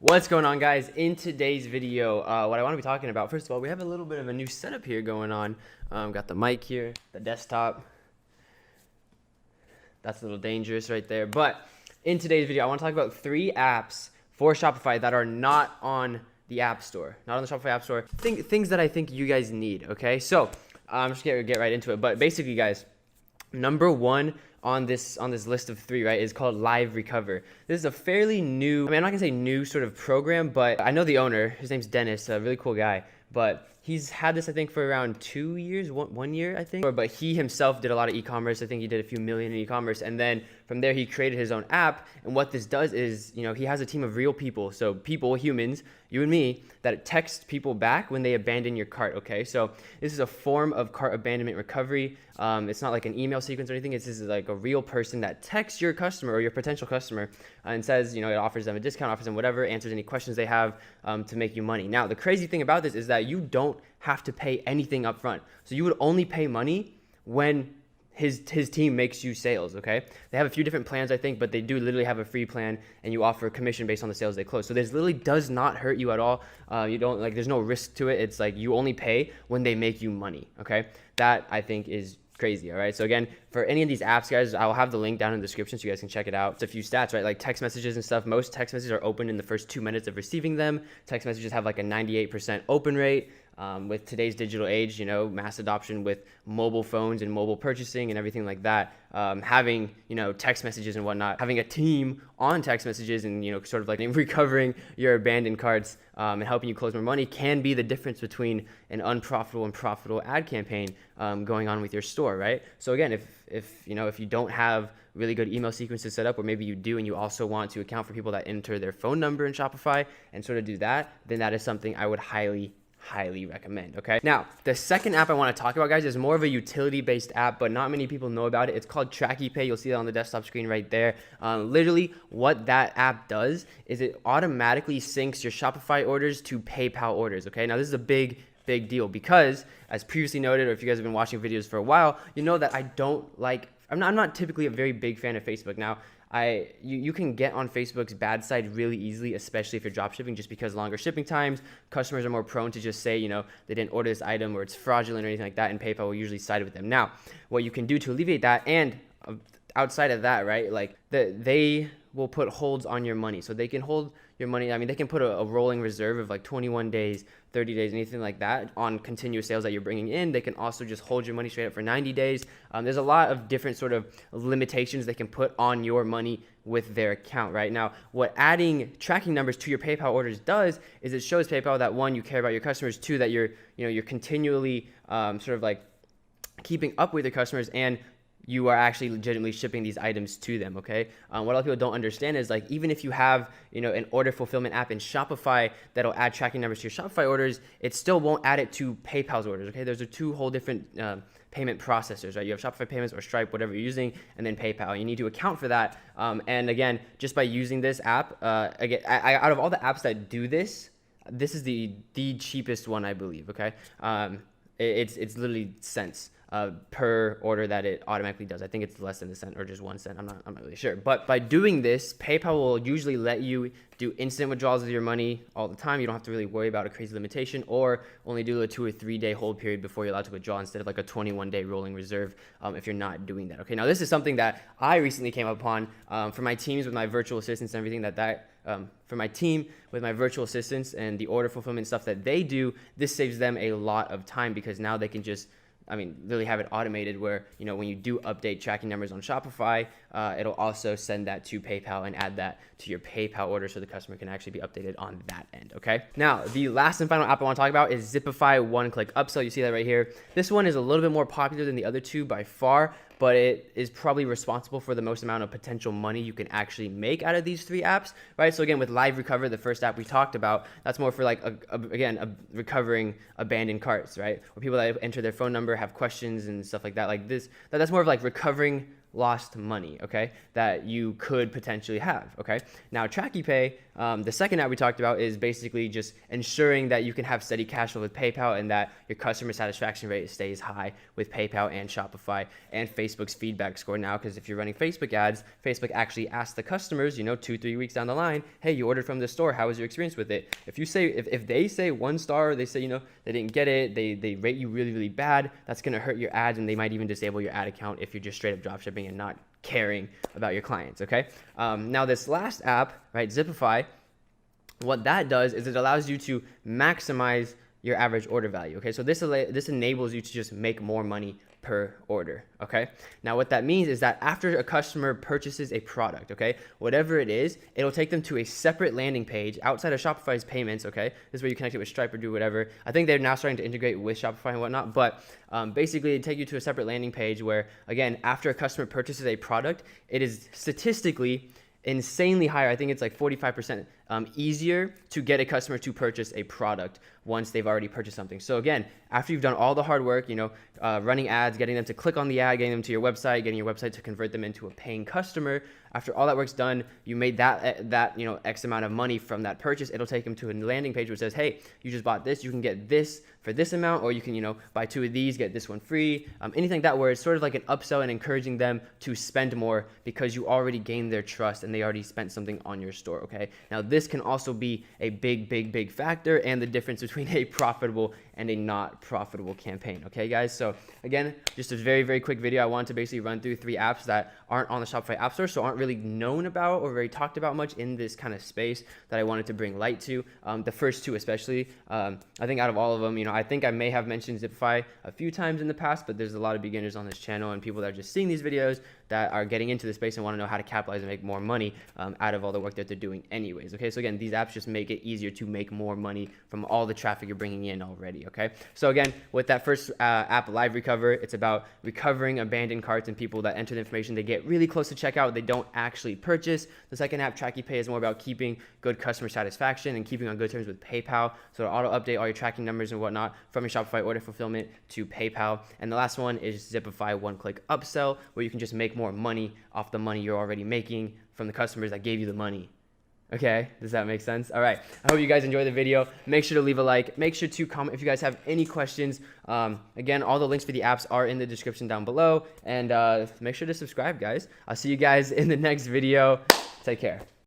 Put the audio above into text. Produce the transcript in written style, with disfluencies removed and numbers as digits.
What's going on, guys? In today's video, what I want to be talking about, first of all, we have a little bit of a new setup here going on. Got the mic here, the desktop. That's a little dangerous right there. But in today's video, I want to talk about 3 apps for Shopify that are not on the App Store, not on the Shopify App Store. Things that I think you guys need, okay? So I'm just going to get right into it. But basically, guys, number 1 on this list of 3, right, is called Live Recover. This is a fairly new, I'm not gonna say new sort of program, but I know the owner. His name's Dennis, a really cool guy. But he's had this, I think, for around 2 years, one year, I think. But he himself did a lot of e-commerce. I think he did a few million in e-commerce. And then from there, he created his own app. And what this does is, he has a team of real people. So people, humans, you and me, that text people back when they abandon your cart, okay? So this is a form of cart abandonment recovery. It's not like an email sequence or anything. This is like a real person that texts your customer or your potential customer and says, it offers them a discount, offers them whatever, answers any questions they have to make you money. Now, the crazy thing about this is that you don't have to pay anything up front. So you would only pay money when his team makes you sales, okay? They have a few different plans, I think, but they do literally have a free plan, and you offer a commission based on the sales they close. So this literally does not hurt you at all. There's no risk to it. It's like you only pay when they make you money, okay? That, I think, is crazy. All right, so again, for any of these apps, guys, I'll have the link down in the description so you guys can check it out. It's a few stats, right? Like text messages and stuff. Most text messages are opened in the first 2 minutes of receiving them. Text messages have like a 98% open rate. With today's digital age, mass adoption with mobile phones and mobile purchasing and everything like that, having, text messages and whatnot, having a team on text messages and, sort of like recovering your abandoned carts and helping you close more money can be the difference between an unprofitable and profitable ad campaign going on with your store, right? So again, if you don't have really good email sequences set up, or maybe you do and you also want to account for people that enter their phone number in Shopify and sort of do that, then that is something I would highly recommend, okay? Now, the second app I want to talk about, guys, is more of a utility-based app, but not many people know about it. It's called Shopify. You'll see that on the desktop screen right there. Literally, what that app does is it automatically syncs your Shopify orders to PayPal orders, okay? Now, this is a big deal because, as previously noted, or if you guys have been watching videos for a while, you know that I'm not typically a very big fan of Facebook. Now, you can get on Facebook's bad side really easily, especially if you're drop shipping, just because longer shipping times, customers are more prone to just say, they didn't order this item or it's fraudulent or anything like that, and PayPal will usually side with them. Now, what you can do to alleviate that, and outside of that, right, they will put holds on your money. So they can hold your money. They can put a rolling reserve of like 21 days, 30 days, anything like that on continuous sales that you're bringing in. They can also just hold your money straight up for 90 days. There's a lot of different sort of limitations they can put on your money with their account, right? Now, what adding tracking numbers to your PayPal orders does is it shows PayPal that, 1, you care about your customers, 2, that you're continually sort of like keeping up with your customers, and you are actually legitimately shipping these items to them, okay? What a lot of people don't understand is, even if you have, an order fulfillment app in Shopify that'll add tracking numbers to your Shopify orders, it still won't add it to PayPal's orders, okay? Those are 2 whole different payment processors, right? You have Shopify Payments or Stripe, whatever you're using, and then PayPal. You need to account for that. And again, just by using this app, out of all the apps that do this, this is the cheapest one, I believe, okay? It's literally cents per order that it automatically does. I think it's less than a cent or just 1 cent. I'm not really sure. But by doing this, PayPal will usually let you do instant withdrawals of your money all the time. You don't have to really worry about a crazy limitation, or only do a 2 or 3 day hold period before you're allowed to withdraw, instead of like a 21-day rolling reserve if you're not doing that. Okay, now this is something that I recently came upon for my teams with my virtual assistants and everything for my team with my virtual assistants and the order fulfillment stuff that they do. This saves them a lot of time, because now they can just really have it automated where, when you do update tracking numbers on Shopify, it'll also send that to PayPal and add that to your PayPal order, so the customer can actually be updated on that end, okay? Now, the last and final app I want to talk about is Zipify one-click upsell. You see that right here. This one is a little bit more popular than the other 2 by far, but it is probably responsible for the most amount of potential money you can actually make out of these 3 apps, right? So again, with Live Recover, the first app we talked about, that's more for like, recovering abandoned carts, right? Where people that enter their phone number have questions and stuff like that. That's more of like recovering lost money, okay, that you could potentially have, okay? Now, Shopify, The second app we talked about is basically just ensuring that you can have steady cash flow with PayPal and that your customer satisfaction rate stays high with PayPal and Shopify and Facebook's feedback score now, because if you're running Facebook ads, Facebook actually asks the customers, 2-3 weeks down the line, hey, you ordered from this store, how was your experience with it? If they say 1 star, or they say they didn't get it, they rate you really, really bad, that's going to hurt your ads, and they might even disable your ad account if you're just straight up dropshipping and not caring about your clients. Okay. Now this last app, right, Zipify, what that does is it allows you to maximize your average order value. Okay, so this enables you to just make more money per order. Okay, now what that means is that after a customer purchases a product, okay, whatever it is, it'll take them to a separate landing page outside of Shopify's payments. Okay, this is where you connect it with Stripe or do whatever. I think they're now starting to integrate with Shopify and whatnot, but basically it take you to a separate landing page where, again, after a customer purchases a product, it is statistically insanely higher. I think it's like 45% easier to get a customer to purchase a product once they've already purchased something. So again, after you've done all the hard work, running ads, getting them to click on the ad, getting them to your website, getting your website to convert them into a paying customer, after all that work's done, you made that X amount of money from that purchase. It'll take them to a landing page which says, hey, you just bought this, you can get this for this amount, or you can buy 2 of these, get this one free, anything like that, where it's sort of like an upsell and encouraging them to spend more because you already gained their trust and they already spent something on your store. Okay, now this can also be a big factor and the difference between a profitable and a not profitable campaign. Okay, guys, so again, just a very quick video. I wanted to basically run through 3 apps that aren't on the Shopify App Store, so aren't really known about or very talked about much in this kind of space that I wanted to bring light to. The first 2 especially, I think out of all of them, I think I may have mentioned Zipify a few times in the past, but there's a lot of beginners on this channel and people that are just seeing these videos that are getting into the space and want to know how to capitalize and make more money out of all the work that they're doing anyways. Okay, so again, these apps just make it easier to make more money from all the traffic you're bringing in already. Okay, so again, with that first app, Live Recover, it's about recovering abandoned carts and people that enter the information, they get really close to checkout, they don't actually purchase. The second app, Tracky Pay, is more about keeping good customer satisfaction and keeping on good terms with PayPal, so to auto update all your tracking numbers and whatnot from your Shopify order fulfillment to PayPal. And the last one is Zipify one-click upsell, where you can just make more money off the money you're already making from the customers that gave you the money. Okay, does that make sense? All right, I hope you guys enjoyed the video. Make sure to leave a like. Make sure to comment if you guys have any questions. Again, all the links for the apps are in the description down below. And make sure to subscribe, guys. I'll see you guys in the next video. Take care.